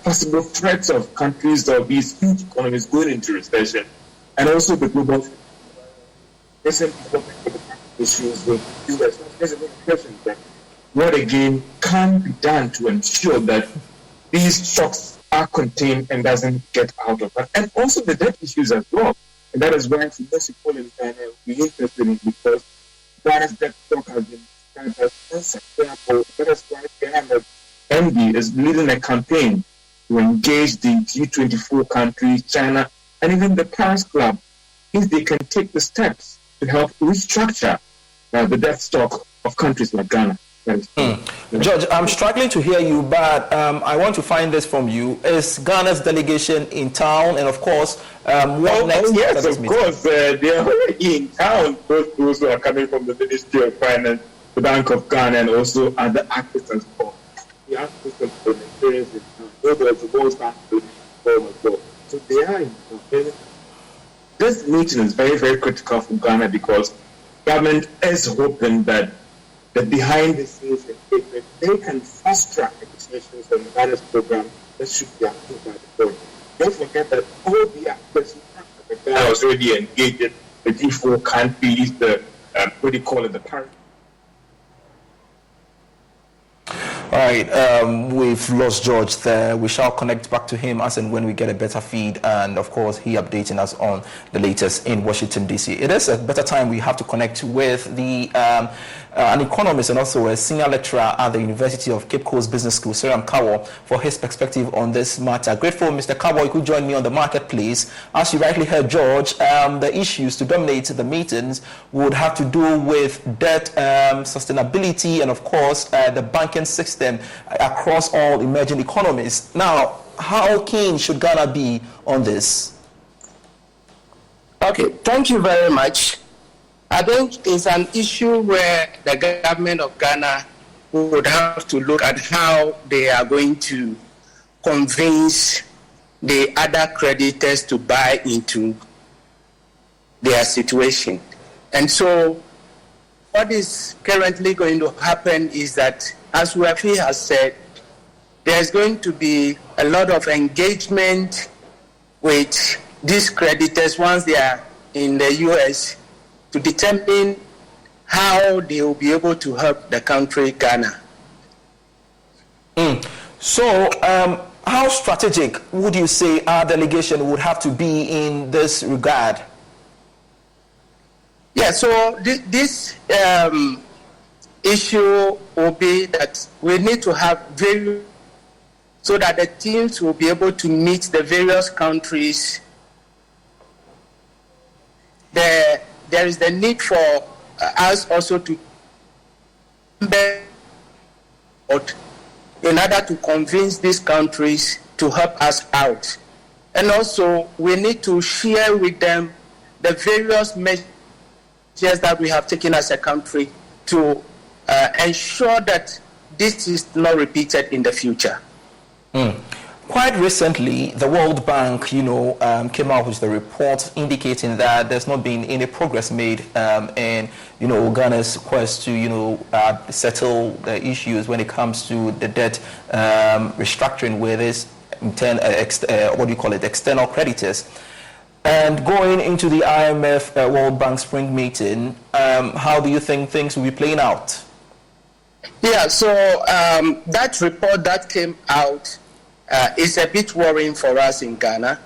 possible threats of countries of these huge economies going into recession, and also the global recent issues with US. There's a question that what again can be done to ensure that these shocks are contained and doesn't get out of hand, and also the debt issues as well. And that is why for most people in Ghana will be interested in, because Ghana's debt stock has been described as unsustainable. That is why Ghana MD is leading a campaign to engage the G24 countries, China, and even the Paris Club, if they can take the steps to help restructure the debt stock of countries like Ghana. George, I'm struggling to hear you, but I want to find this from you. Is Ghana's delegation in town? And of course, what next? Yes, of course. They are already in town. Those who are coming from the Ministry of Finance, the Bank of Ghana, and also other actors as well. The actors of the experience in town. Those are the most active as well. So they are in town. This meeting is very, very critical for Ghana because government is hoping that the behind the scenes engagement, they can fast track negotiations on the Ghana's program that should be approved by the board. Don't forget that all the actors in Ghana was already engaged in the G4 countries, the what do you call it, the Paris. All right, we've lost George there. We shall connect back to him as and when we get a better feed, and of course he updating us on the latest in Washington DC. It is a better time we have to connect with the an economist and also a senior lecturer at the University of Cape Coast Business School, Seram Kawo, for his perspective on this matter. Grateful, Mr. Kawo, you could join me on the marketplace. As you rightly heard, George, the issues to dominate the meetings would have to do with debt, sustainability, and of course the banking system across all emerging economies. Now, how keen should Ghana be on this? Okay, thank you very much. I think it's an issue where the government of Ghana would have to look at how they are going to convince the other creditors to buy into their situation. And so what is currently going to happen is that, as Wafi has said, there's going to be a lot of engagement with these creditors once they are in the US to determine how they will be able to help the country Ghana. So, how strategic would you say our delegation would have to be in this regard? Yeah, so this issue will be that we need to have so that the teams will be able to meet the various countries. There is the need for us also to board in order to convince these countries to help us out. And also, we need to share with them the various measures that we have taken as a country to ensure that this is not repeated in the future. Quite recently, the World Bank, came out with the report indicating that there's not been any progress made in, Ghana's quest to, settle the issues when it comes to the debt restructuring with its external creditors. And going into the IMF World Bank Spring meeting, how do you think things will be playing out? Yeah, so that report that came out is a bit worrying for us in Ghana,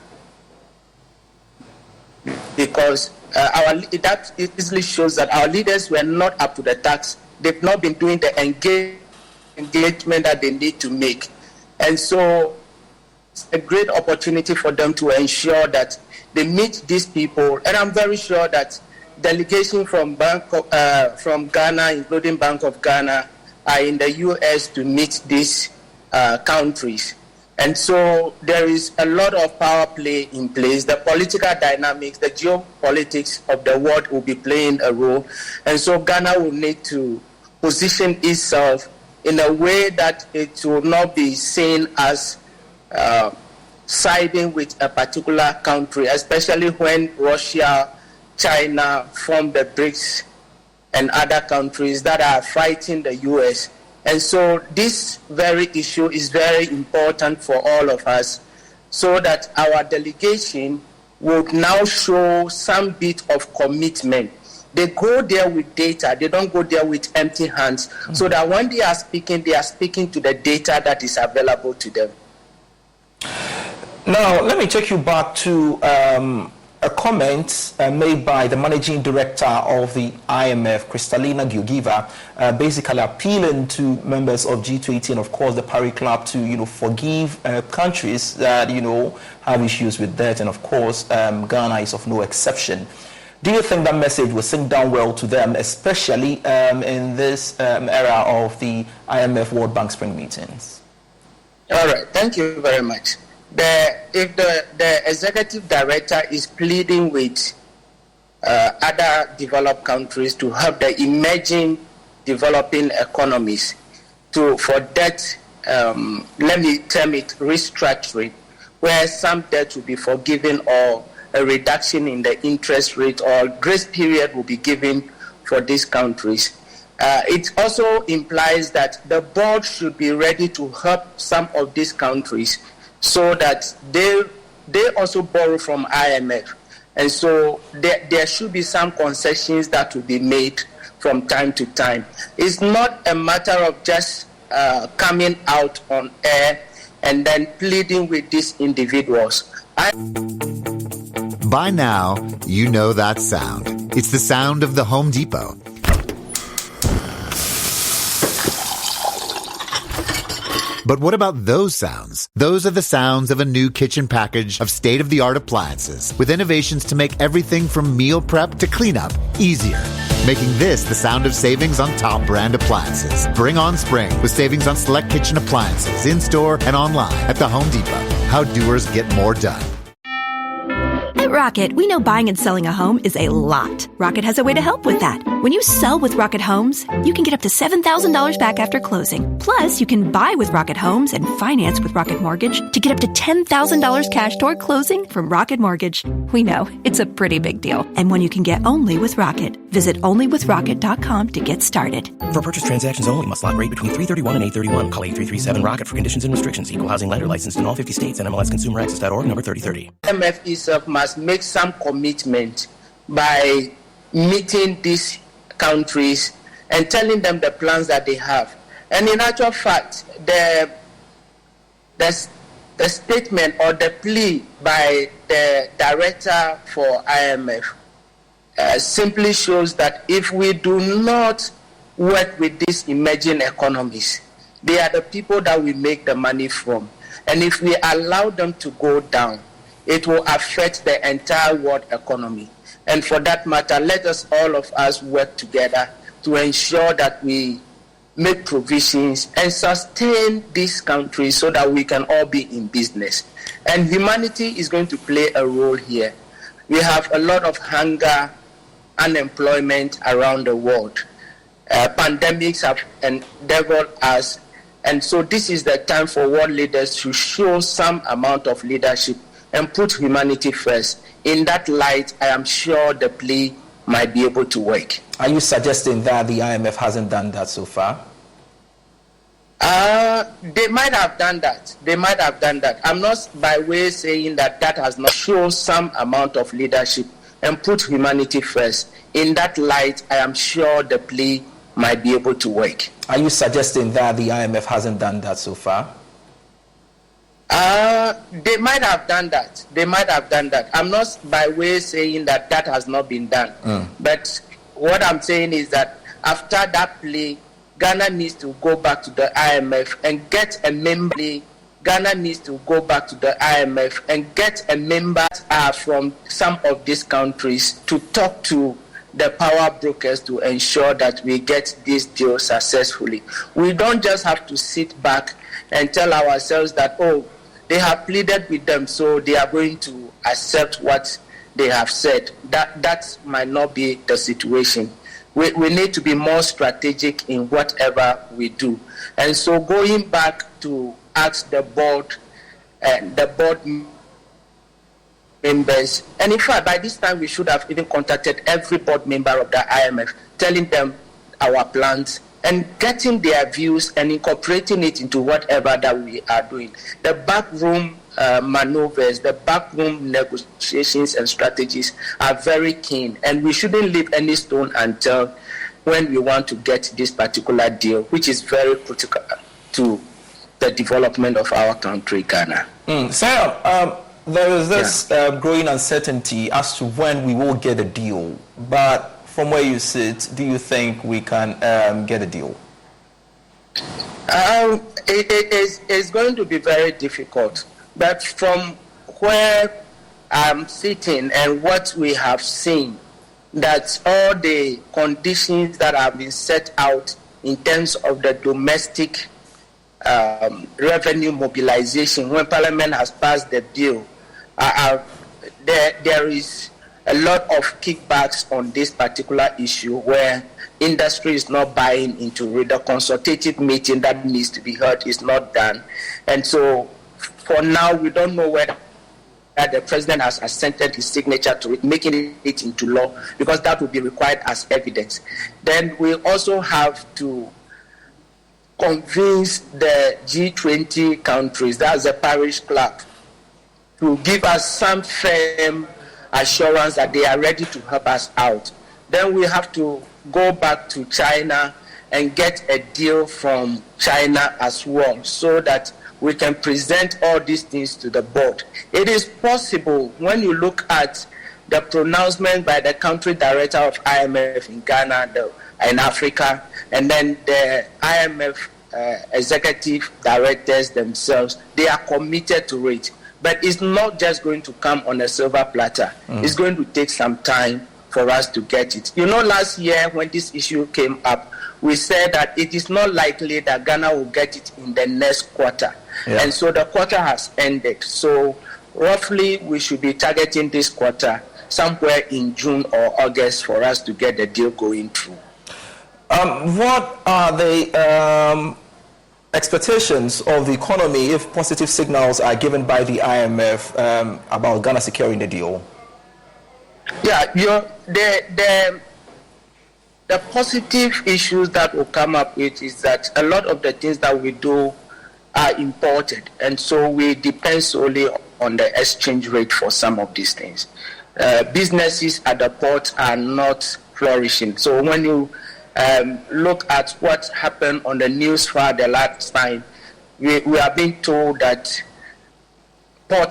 because that easily shows that our leaders were not up to the task. They've not been doing the engagement that they need to make. And so it's a great opportunity for them to ensure that they meet these people. And I'm very sure that delegation from Ghana, including Bank of Ghana, are in the U.S. to meet these countries. And so there is a lot of power play in place. The political dynamics, the geopolitics of the world will be playing a role. And so Ghana will need to position itself in a way that it will not be seen as siding with a particular country, especially when Russia, China form the BRICS and other countries that are fighting the U.S. And so this very issue is very important for all of us, so that our delegation would now show some bit of commitment. They go there with data. They don't go there with empty hands. So that when they are speaking to the data that is available to them. Now, let me take you back to a comment made by the managing director of the IMF, Kristalina Georgieva, basically appealing to members of G20 and, of course, the Paris Club to, forgive countries that, have issues with debt. And, of course, Ghana is of no exception. Do you think that message will sink down well to them, especially in this era of the IMF World Bank Spring meetings? All right. Thank you very much. If the executive director is pleading with other developed countries to help the emerging developing economies for debt, let me term it restructuring, where some debt will be forgiven or a reduction in the interest rate or grace period will be given for these countries. It also implies that the board should be ready to help some of these countries so that they also borrow from IMF. And so there should be some concessions that will be made from time to time. It's not a matter of just coming out on air and then pleading with these individuals. By now, you know that sound. It's the sound of the Home Depot. But what about those sounds? Those are the sounds of a new kitchen package of state-of-the-art appliances with innovations to make everything from meal prep to cleanup easier. Making this the sound of savings on top brand appliances. Bring on spring with savings on select kitchen appliances in-store and online at the Home Depot. How doers get more done. At Rocket, we know buying and selling a home is a lot. Rocket has a way to help with that. When you sell with Rocket Homes, you can get up to $7,000 back after closing. Plus, you can buy with Rocket Homes and finance with Rocket Mortgage to get up to $10,000 cash toward closing from Rocket Mortgage. We know, it's a pretty big deal. And one you can get only with Rocket. Visit onlywithrocket.com to get started. For purchase transactions only, must lot rate between 331 and 831. Call 8337-ROCKET for conditions and restrictions. Equal housing lender licensed in all 50 states and MLSConsumerAccess.org number 3030. IMF itself must make some commitment by meeting these countries and telling them the plans that they have. And in actual fact, the statement or the plea by the director for IMF simply shows that if we do not work with these emerging economies, they are the people that we make the money from. And if we allow them to go down, it will affect the entire world economy. And for that matter, let us all of us work together to ensure that we make provisions and sustain this country so that we can all be in business. And humanity is going to play a role here. We have a lot of hunger, unemployment around the world. Pandemics have endeavored us, and so this is the time for world leaders to show some amount of leadership and put humanity first. In that light, I am sure the plea might be able to work. Are you suggesting that the IMF hasn't done that so far? They might have done that. They might have done that. I'm not by way saying that has not shown some amount of leadership and put humanity first. In that light, I am sure the plea might be able to work. Are you suggesting that the IMF hasn't done that so far? They might have done that. They might have done that. I'm not by way saying that has not been done. But what I'm saying is that after that plea, Ghana needs to go back to the IMF and get a member. Ghana needs to go back to the IMF and get a member from some of these countries to talk to the power brokers to ensure that we get this deal successfully. We don't just have to sit back and tell ourselves that, oh, they have pleaded with them, so they are going to accept what they have said. That might not be the situation. We need to be more strategic in whatever we do. And so going back to ask the board and the board members, and in fact, by this time we should have even contacted every board member of the IMF, telling them our plans and getting their views and incorporating it into whatever that we are doing. The backroom maneuvers, the backroom negotiations and strategies are very keen, and we shouldn't leave any stone unturned when we want to get this particular deal, which is very critical to the development of our country, Ghana. Sarah, there is this growing uncertainty as to when we will get a deal, but from where you sit, do you think we can get a deal? It's going to be very difficult. But from where I'm sitting and what we have seen, that all the conditions that have been set out in terms of the domestic revenue mobilization, when Parliament has passed the bill, there is a lot of kickbacks on this particular issue where industry is not buying into it. The consultative meeting that needs to be heard is not done. And so for now, we don't know whether the president has assented his signature to it, making it into law, because that will be required as evidence. Then we also have to convince the G20 countries, that's the Paris Club, to give us some firm assurance that they are ready to help us out. Then we have to go back to China and get a deal from China as well, so that we can present all these things to the board. It is possible when you look at the pronouncement by the country director of IMF in Ghana and Africa, and then the IMF executive directors themselves, they are committed to it. But it's not just going to come on a silver platter. It's going to take some time for us to get it. You know, last year when this issue came up, we said that it is not likely that Ghana will get it in the next quarter. And so the quarter has ended. So roughly we should be targeting this quarter somewhere in June or August for us to get the deal going through. What are the expectations of the economy if positive signals are given by the IMF about Ghana securing the deal? Yeah, the positive issues that will come up with is that a lot of the things that we do are imported, and so we depend solely on the exchange rate for some of these things. Businesses at the port are not flourishing. So when you look at what happened on the news for the last time, we are being told that